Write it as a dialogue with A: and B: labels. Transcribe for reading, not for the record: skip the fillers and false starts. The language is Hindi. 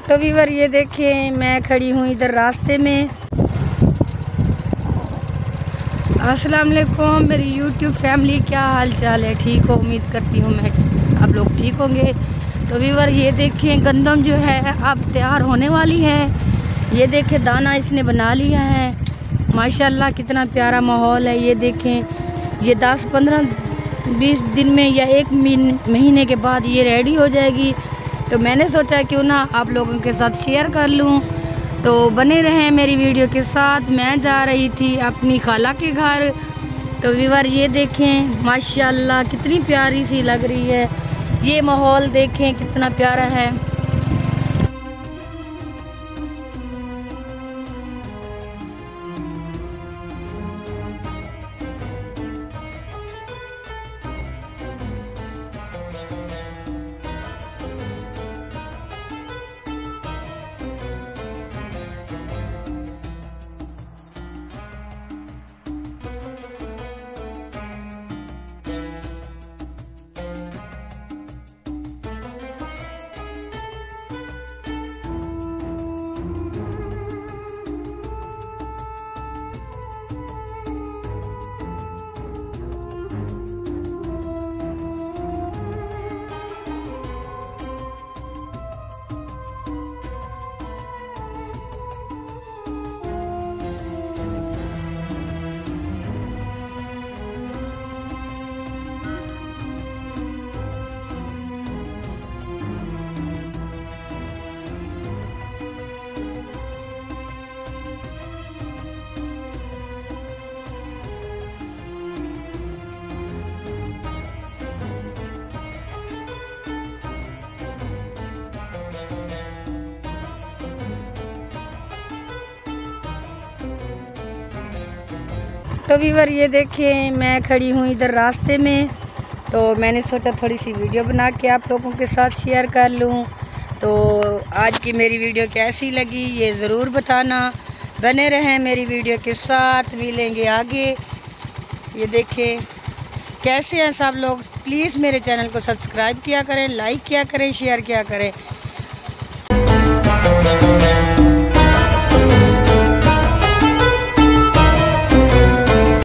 A: तो व्यूअर ये देखें, मैं खड़ी हूँ इधर रास्ते में। अस्सलाम वालेकुम मेरी यूट्यूब फैमिली, क्या हाल चाल है? ठीक हो? उम्मीद करती हूँ मैं आप लोग ठीक होंगे। तो व्यूअर ये देखें, गंदम जो है अब तैयार होने वाली है। ये देखें, दाना इसने बना लिया है। माशाल्लाह कितना प्यारा माहौल है। ये देखें, ये 10, 15, 20 दिन में या 1 महीने के बाद ये रेडी हो जाएगी। तो मैंने सोचा क्यों ना आप लोगों के साथ शेयर कर लूँ। तो बने रहें मेरी वीडियो के साथ। मैं जा रही थी अपनी खाला के घर। तो व्यूअर ये देखें, माशाल्लाह कितनी प्यारी सी लग रही है। ये माहौल देखें कितना प्यारा है। तो व्यूअर ये देखें, मैं खड़ी हूँ इधर रास्ते में। तो मैंने सोचा थोड़ी सी वीडियो बना के आप लोगों के साथ शेयर कर लूँ। तो आज की मेरी वीडियो कैसी लगी ये ज़रूर बताना। बने रहें मेरी वीडियो के साथ, मिलेंगे आगे। ये देखें कैसे हैं सब लोग। प्लीज़ मेरे चैनल को सब्सक्राइब किया करें, लाइक किया करें, शेयर किया करें।